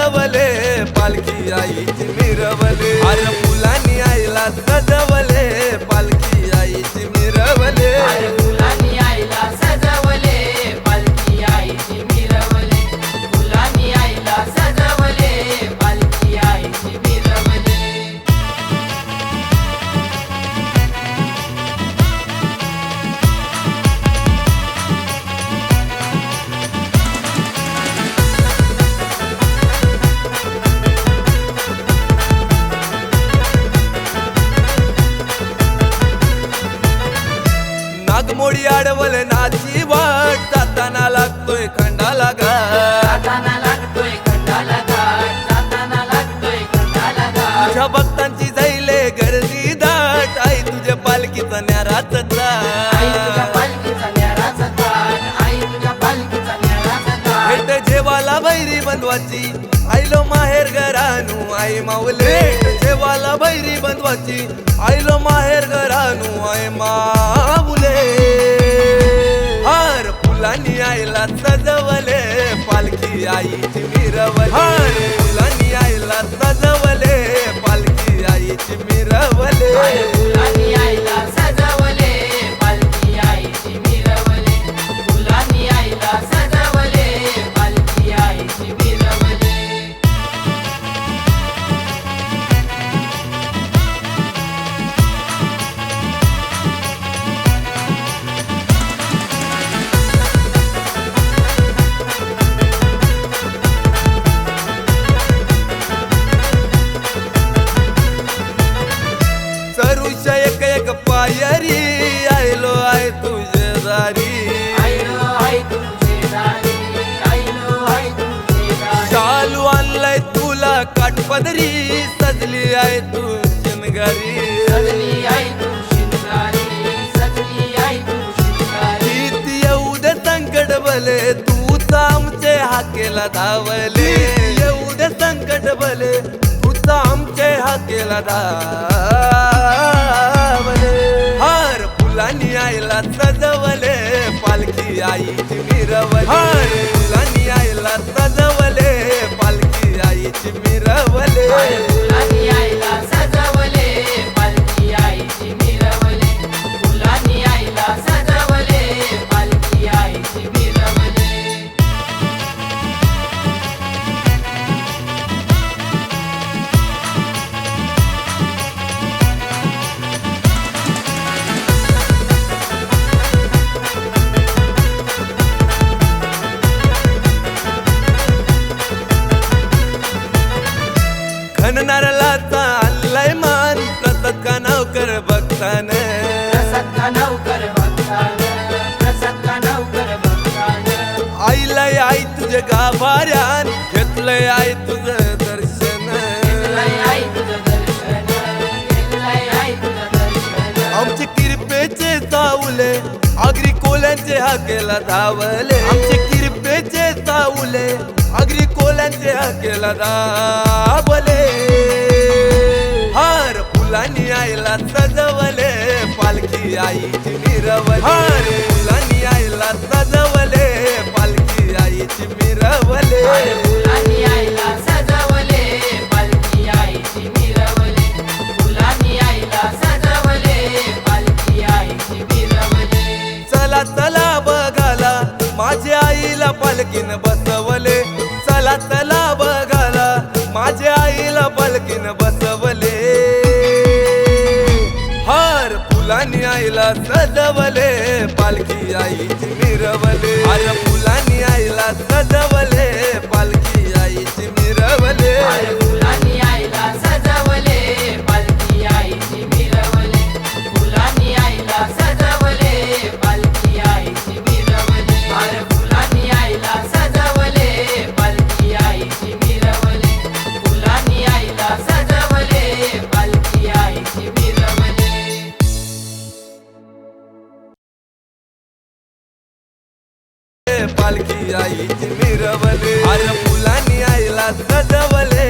सजवले पालखी आईची मिरवले अरे फुलांनी आईला सजवले पालखी आईची मिरवले फुलांनी आईला सजवले पालखी आईची मिरवले फुलांनी आईला सजवले पालखी आईची मिरवले नागमोडी आडवल नाची वाट जाताना लागतोय खंडाला घाट जाताना लागतोय खंडाला घाट जाताना लागतोय खंडाला घाट तुझ्या भक्तांची जाईले गर्दी दाट आई तुझ्या पालखीचा न्याराच आई तुझ्या पालखीचा न्याराचा घाट आई तुझ्या पालखीचा न्याराचा घाट भेट जेवाला भैरी बंधवाची आईलो माहेर घरानू आई माऊले जेवाला भैरी बंधवाची आईलो माहेर घरानू आई माऊले हर फुलांनी आईला सजवले पालखी आईची मिरवले हर फुलांनी आईला सजवले पालखी आईची मिरवले फुलांनी आईला सजवले पालखी आईची मिरवले फुलांनी आईला सजवले पालखी आईची मिरवले सरुषा एक एक पायरी आयलो आय तुझे दारी आईलो आई तुझे दारी आईलो आई तुझे दारी चालू आणलाय तुला काठपदरी सजली आहे तू शिनगारी सजली आई तू शिंगारी सजली आई तू शिंगारी किती येऊ दे संकट भले तूच आमचे हाकेला धावले येऊ दे संकट भले तूच आमचे हाकेला धावले हर फुलांनी आईला सजवले पालखी आईची मिरवले हर फुलांनी आईला सजवले पालखी आईची मिरवले फुलांनी आईला सजवले पालखी आईची मिरवले फुलांनी आईला सजवले पालखी आईची मिरवले खननारलाचा आणलाय मान प्रसाद का नवकर भक्तान प्रसाद का नवकर भक्तान प्रसाद का नवकर भक्तान आईला आई तुझे गाभाऱ्यान घेतलंय आई तुझं दर्शन घेतलंय आई तुझं दर्शन घेतलंय आई तुझं दर्शन आमचे किरपेचे चावले आगरी कोल्यांचे हाकेला धावले आमचे किरपेचे चावले आगरी कोल्यांचे हाकेला धावले हर फुलांनी आईला सजवले पालखी आईची मिरवले हर फुलांनी आईला सजवले पालखी आईची मिरवले फुलांनी आईला सजवले पालखी आईची मिरवले फुलांनी आईला सजवले पालखी आईची मिरवले चला चला बघाला माझ्या आईला पालखीन बसवले चला चला बघाला माझ्या आईला पालखीन बसवले हर फुलांनी आईला सजवले पालखी आईची मिरवले अरे फुलांनी आईला सजवले पालखी आईची मिरवले फुलांनी आईला सजवले पालखी आईची मिरवले फुलांनी आईला सजवले पालखी आईची मिरवले फुलांनी आईला सजवले पालखी आईची मिरवले फुलांनी आईला सजवले पालखी आईची मिरवले पालखी आईची मिरवले अरे फुलांनी आईला सजवले